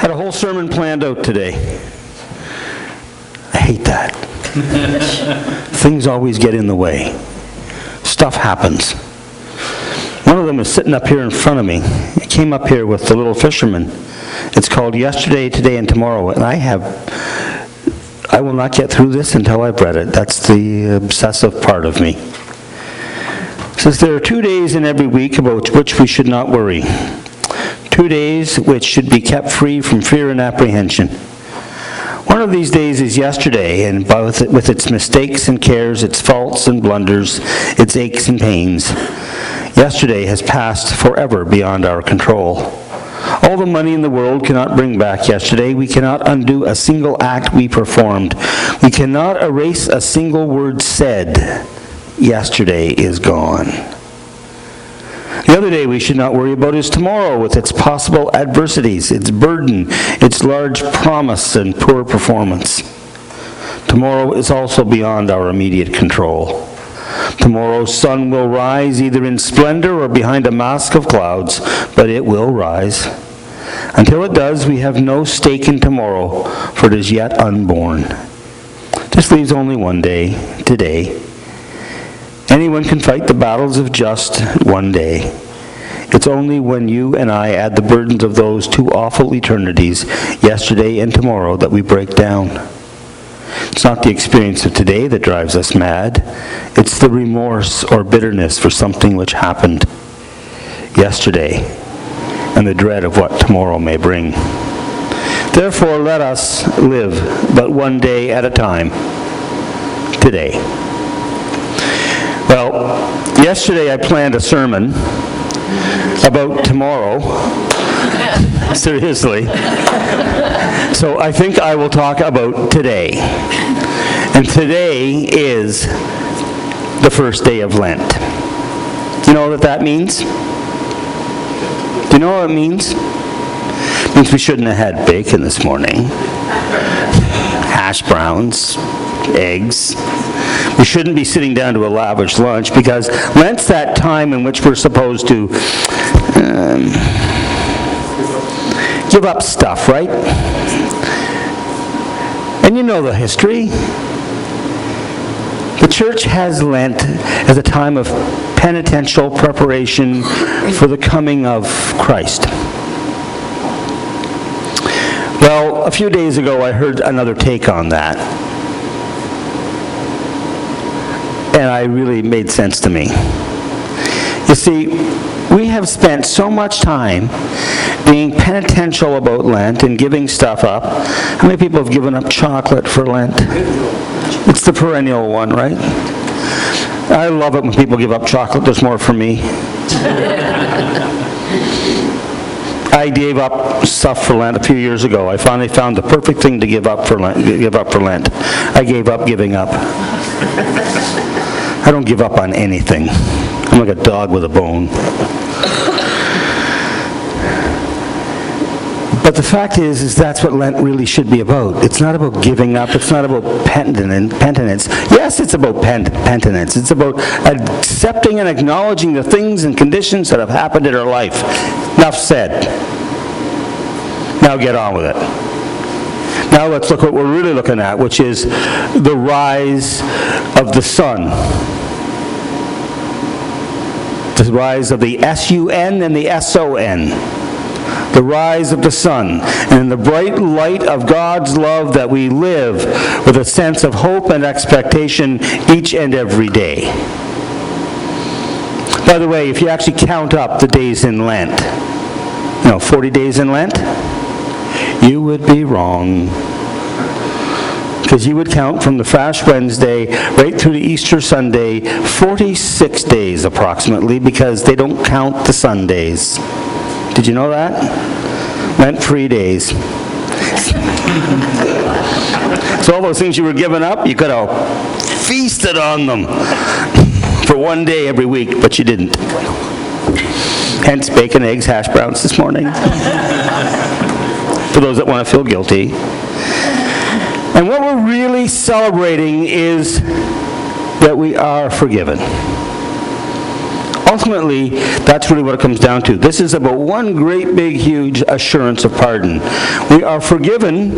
Had a whole sermon planned out today. I hate that. Things always get in the way. Stuff happens. One of them is sitting up here in front of me. It came up here with the little fisherman. It's called Yesterday, Today, and Tomorrow. And I will not get through this until I've read it. That's the obsessive part of me. It says, there are 2 days in every week about which we should not worry. 2 days which should be kept free from fear and apprehension. One of these days is yesterday, and with its mistakes and cares, its faults and blunders, its aches and pains. Yesterday has passed forever beyond our control. All the money in the world cannot bring back yesterday. We cannot undo a single act we performed. We cannot erase a single word said. Yesterday is gone. The other day we should not worry about is tomorrow, with its possible adversities, its burden, its large promise and poor performance. Tomorrow is also beyond our immediate control. Tomorrow's sun will rise either in splendor or behind a mask of clouds, but it will rise. Until it does, we have no stake in tomorrow, for it is yet unborn. This leaves only one day, today. Anyone can fight the battles of just one day. It's only when you and I add the burdens of those two awful eternities, yesterday and tomorrow, that we break down. It's not the experience of today that drives us mad. It's the remorse or bitterness for something which happened yesterday and the dread of what tomorrow may bring. Therefore, let us live but one day at a time, today. Well, yesterday I planned a sermon about tomorrow. Seriously. So I think I will talk about today. And today is the first day of Lent. Do you know what that means? Do you know what it means? It means we shouldn't have had bacon this morning. Hash browns, eggs. We shouldn't be sitting down to a lavish lunch, because Lent's that time in which we're supposed to give up stuff, right? And you know the history. The church has Lent as a time of penitential preparation for the coming of Christ. Well, a few days ago I heard another take on that. And it really made sense to me. You see, we have spent so much time being penitential about Lent and giving stuff up. How many people have given up chocolate for Lent? It's the perennial one, right? I love it when people give up chocolate. There's more for me. I gave up stuff for Lent a few years ago. I finally found the perfect thing to give up for Lent. I gave up giving up. I don't give up on anything. I'm like a dog with a bone. But the fact is that's what Lent really should be about. It's not about giving up. It's not about penitence. Yes, it's about penitence. It's about accepting and acknowledging the things and conditions that have happened in our life. Enough said. Now get on with it. Now let's look at what we're really looking at, which is the rise of the sun. The rise of the S-U-N and the S-O-N. The rise of the sun. And in the bright light of God's love, that we live with a sense of hope and expectation each and every day. By the way, if you actually count up the days in Lent, 40 days in Lent, you would be wrong. Because you would count from the Ash Wednesday right through to Easter Sunday, 46 days approximately, because they don't count the Sundays. Did you know that? Lent-free days. So all those things you were giving up, you could have feasted on them for one day every week, but you didn't. Hence bacon, eggs, hash browns this morning. For those that want to feel guilty. And what we're really celebrating is that we are forgiven. Ultimately, that's really what it comes down to. This is about one great, big, huge assurance of pardon. We are forgiven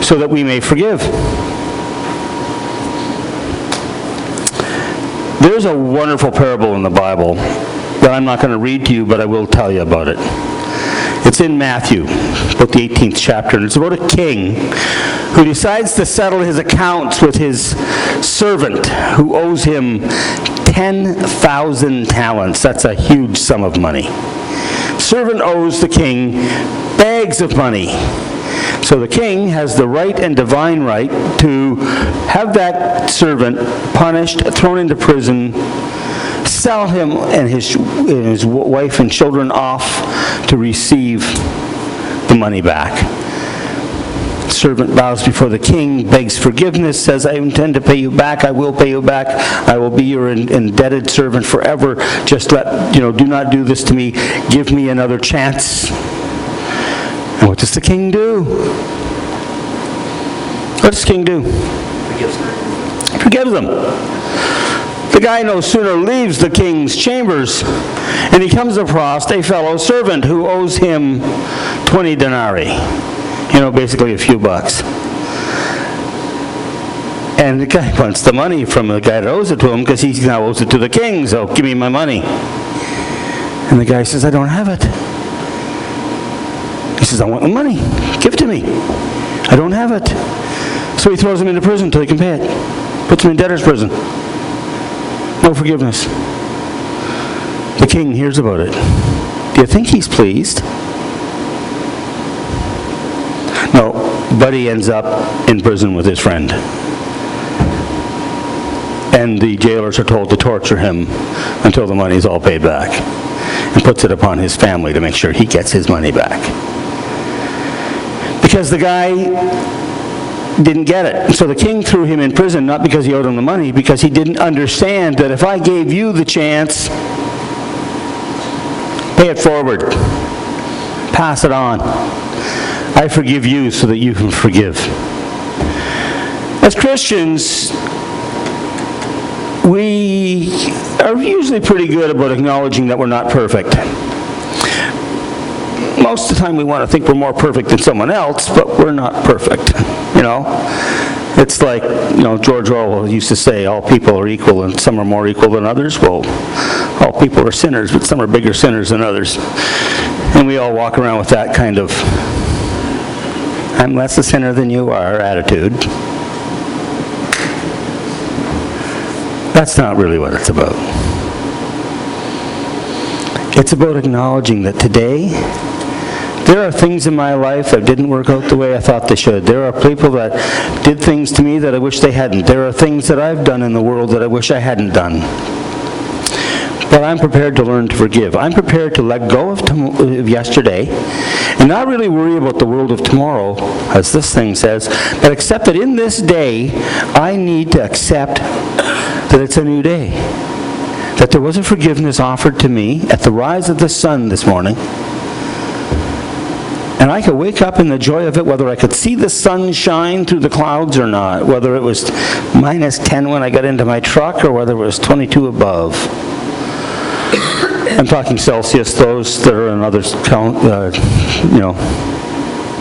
so that we may forgive. There's a wonderful parable in the Bible that I'm not going to read to you, but I will tell you about it. It's in Matthew, about the 18th chapter, and it's about a king who decides to settle his accounts with his servant who owes him 10,000 talents. That's a huge sum of money. Servant owes the king bags of money. So the king has the right and divine right to have that servant punished, thrown into prison, sell him and his wife and children off to receive the money back. Servant bows before the king, begs forgiveness, says, I intend to pay you back, I will pay you back, I will be your indebted servant forever. Just do not do this to me, give me another chance. And what does the king do? What does the king do? Forgives them. The guy no sooner leaves the king's chambers, and he comes across a fellow servant who owes him 20 denarii. Basically a few bucks. And the guy wants the money from the guy that owes it to him because he now owes it to the king, so give me my money. And the guy says, I don't have it. He says, I want the money. Give it to me. I don't have it. So he throws him into prison until he can pay it. Puts him in debtor's prison. No forgiveness. The king hears about it. Do you think he's pleased? No, Buddy ends up in prison with his friend. And the jailers are told to torture him until the money's all paid back. And puts it upon his family to make sure he gets his money back. Because the guy didn't get it. So the king threw him in prison, not because he owed him the money, because he didn't understand that if I gave you the chance, pay it forward. Pass it on. I forgive you so that you can forgive. As Christians, we are usually pretty good about acknowledging that we're not perfect. Most of the time we want to think we're more perfect than someone else, but we're not perfect. It's like, George Orwell used to say, all people are equal and some are more equal than others. Well, all people are sinners, but some are bigger sinners than others. And we all walk around with that kind of I'm less a sinner than you are attitude. That's not really what it's about. It's about acknowledging that today there are things in my life that didn't work out the way I thought they should. There are people that did things to me that I wish they hadn't. There are things that I've done in the world that I wish I hadn't done. But I'm prepared to learn to forgive. I'm prepared to let go of yesterday and not really worry about the world of tomorrow, as this thing says, but accept that in this day, I need to accept that it's a new day. That there was a forgiveness offered to me at the rise of the sun this morning. And I could wake up in the joy of it, whether I could see the sun shine through the clouds or not, whether it was minus 10 when I got into my truck or whether it was 22 above. I'm talking Celsius, those that are in other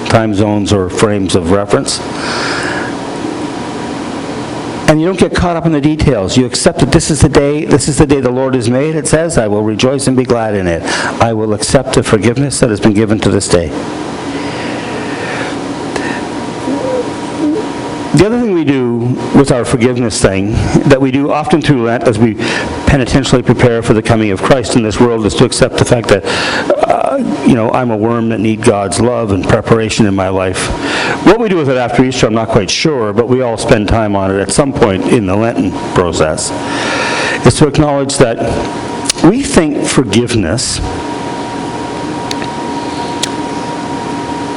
time zones or frames of reference. And you don't get caught up in the details. You accept that this is the day the Lord has made. It says, I will rejoice and be glad in it. I will accept the forgiveness that has been given to this day. The other thing we do with our forgiveness thing, that we do often through Lent as we penitentially prepare for the coming of Christ in this world, is to accept the fact that, I'm a worm that needs God's love and preparation in my life. What we do with it after Easter, I'm not quite sure, but we all spend time on it at some point in the Lenten process, is to acknowledge that we think forgiveness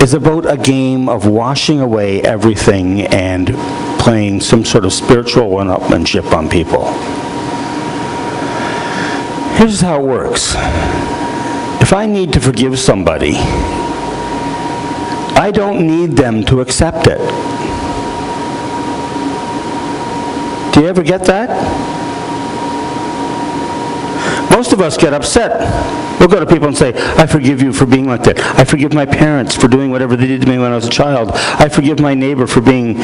is about a game of washing away everything and playing some sort of spiritual one-upmanship on people. Here's how it works. If I need to forgive somebody, I don't need them to accept it. Do you ever get that? Most of us get upset. We'll go to people and say, I forgive you for being like that. I forgive my parents for doing whatever they did to me when I was a child. I forgive my neighbor for being,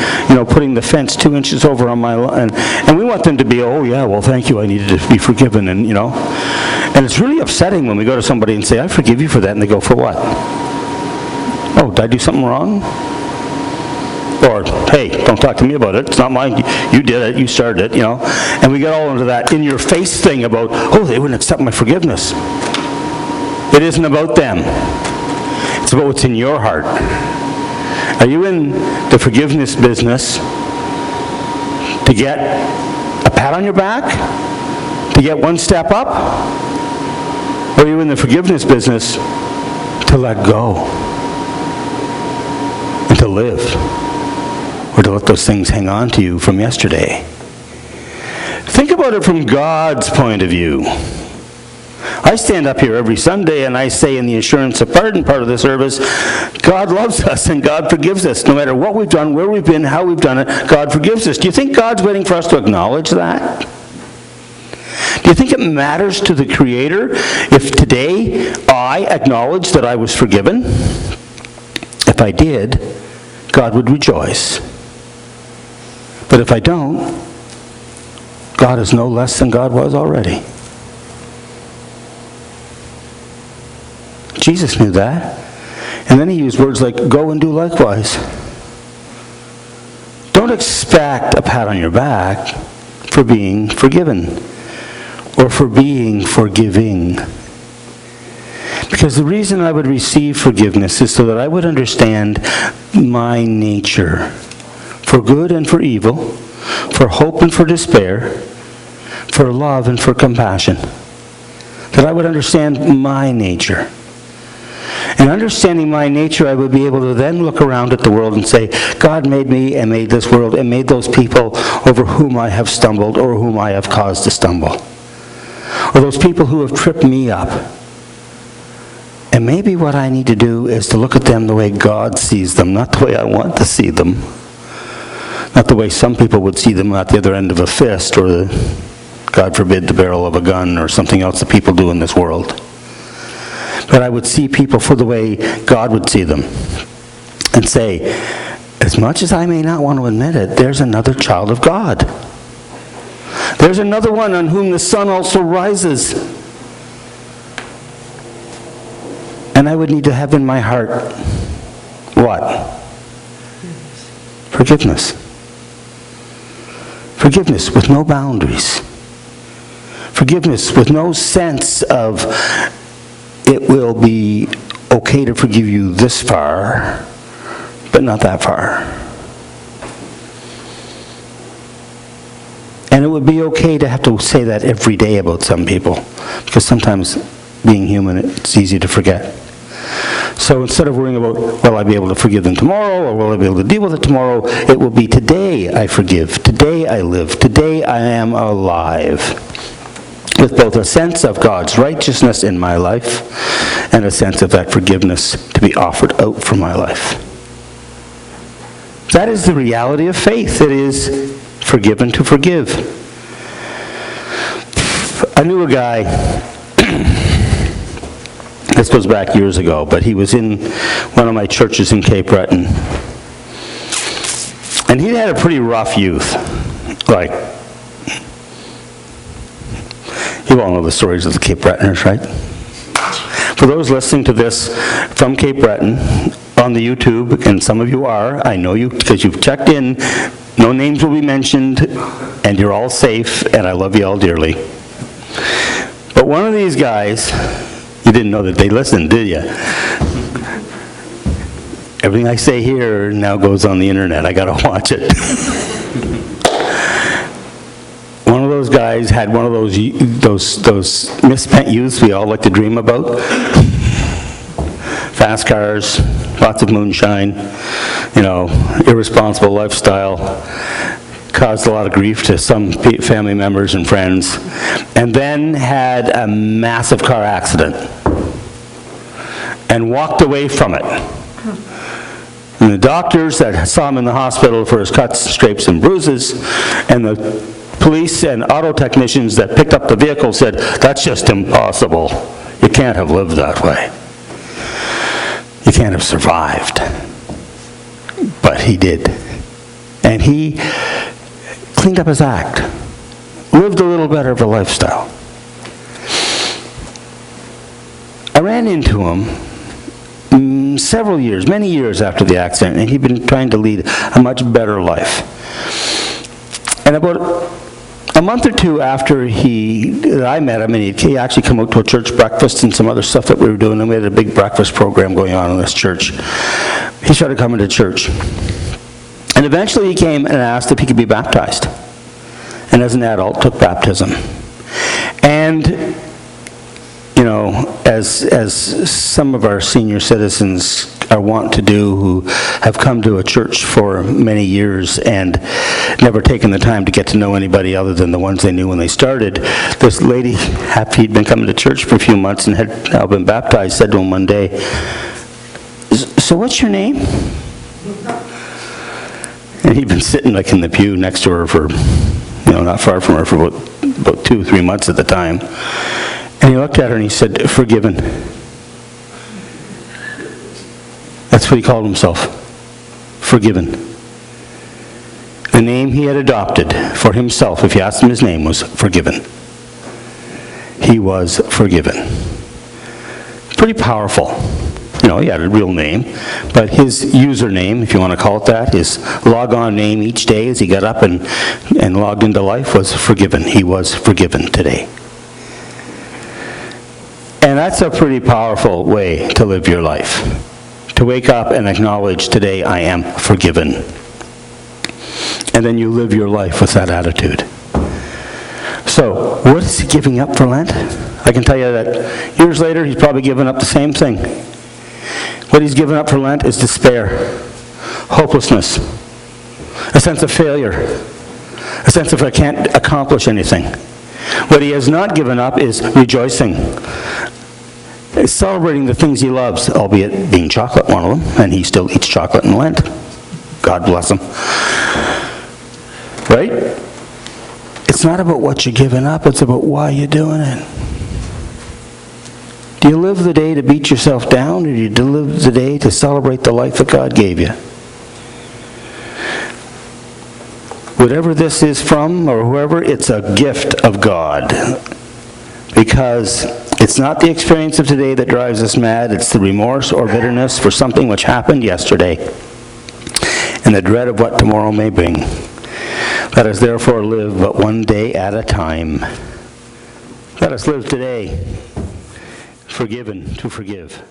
putting the fence 2 inches over on my line. And we want them to be, oh yeah, well thank you, I needed to be forgiven, and And it's really upsetting when we go to somebody and say, I forgive you for that, and they go, for what? Oh, did I do something wrong? Or, hey, don't talk to me about it. It's not mine. You did it. You started it, And we get all into that in-your-face thing about, oh, they wouldn't accept my forgiveness. It isn't about them. It's about what's in your heart. Are you in the forgiveness business to get a pat on your back? To get one step up? Or are you in the forgiveness business to let go? And to live? Or to let those things hang on to you from yesterday? Think about it from God's point of view. I stand up here every Sunday and I say in the assurance of pardon part of the service, God loves us and God forgives us. No matter what we've done, where we've been, how we've done it, God forgives us. Do you think God's waiting for us to acknowledge that? Do you think it matters to the Creator if today I acknowledge that I was forgiven? If I did, God would rejoice. But if I don't, God is no less than God was already. Jesus knew that. And then he used words like, go and do likewise. Don't expect a pat on your back for being forgiven or for being forgiving. Because the reason I would receive forgiveness is so that I would understand my nature, for good and for evil, for hope and for despair, for love and for compassion. That I would understand my nature. And understanding my nature, I would be able to then look around at the world and say, God made me and made this world and made those people over whom I have stumbled or whom I have caused to stumble. Or those people who have tripped me up. And maybe what I need to do is to look at them the way God sees them, not the way I want to see them. Not the way some people would see them at the other end of a fist or, God forbid, the barrel of a gun or something else that people do in this world. But I would see people for the way God would see them. And say, as much as I may not want to admit it, there's another child of God. There's another one on whom the sun also rises. And I would need to have in my heart, what? Forgiveness. Forgiveness with no boundaries. Forgiveness with no sense of it will be okay to forgive you this far, but not that far. And it would be okay to have to say that every day about some people, because sometimes being human, it's easy to forget. So instead of worrying about, will I be able to forgive them tomorrow, or will I be able to deal with it tomorrow, it will be today I forgive, today I live, today I am alive. With both a sense of God's righteousness in my life and a sense of that forgiveness to be offered out for my life. That is the reality of faith. It is forgiven to forgive. I knew a guy, this goes back years ago, but he was in one of my churches in Cape Breton. And he had a pretty rough youth. You all know the stories of the Cape Bretoners, right? For those listening to this from Cape Breton on the YouTube, and some of you are, I know you because you've checked in, no names will be mentioned, and you're all safe, and I love you all dearly. But one of these guys, you didn't know that they listened, did you? Everything I say here now goes on the internet. I gotta watch it. One of those guys had one of those misspent youths we all like to dream about. Fast cars, lots of moonshine, irresponsible lifestyle. Caused a lot of grief to some family members and friends. And then had a massive car accident. And walked away from it. And the doctors that saw him in the hospital for his cuts, scrapes, and bruises, and the Police and auto technicians that picked up the vehicle said, "That's just impossible. You can't have lived that way. You can't have survived." But he did. And he cleaned up his act, lived a little better of a lifestyle. I ran into him several years, many years after the accident, and he'd been trying to lead a much better life. And about a month or two after I met him, and he actually come out to a church breakfast and some other stuff that we were doing, and we had a big breakfast program going on in this church. He started coming to church. And eventually he came and asked if he could be baptized. And as an adult, took baptism. And you know, as some of our senior citizens are wont to do, who have come to a church for many years and never taken the time to get to know anybody other than the ones they knew when they started, this lady, after he'd been coming to church for a few months and had now been baptized, said to him one day, "So what's your name?" And he'd been sitting like in the pew next to her for, not far from her, for about 2 or 3 months at the time. And he looked at her and he said, "Forgiven." That's what he called himself. Forgiven. The name he had adopted for himself, if you asked him his name, was Forgiven. He was forgiven. Pretty powerful. He had a real name, but his username, if you want to call it that, his log-on name each day as he got up and logged into life was Forgiven. He was forgiven today. And that's a pretty powerful way to live your life. To wake up and acknowledge, today I am forgiven. And then you live your life with that attitude. So, what is he giving up for Lent? I can tell you that years later, he's probably given up the same thing. What he's given up for Lent is despair, hopelessness, a sense of failure, a sense of I can't accomplish anything. What he has not given up is rejoicing, celebrating the things he loves, albeit being chocolate one of them, and he still eats chocolate in Lent. God bless him. Right? It's not about what you're giving up, it's about why you're doing it. Do you live the day to beat yourself down, or do you live the day to celebrate the life that God gave you? Whatever this is from, or whoever, it's a gift of God. Because it's not the experience of today that drives us mad, it's the remorse or bitterness for something which happened yesterday, and the dread of what tomorrow may bring. Let us therefore live but one day at a time. Let us live today, forgiven to forgive.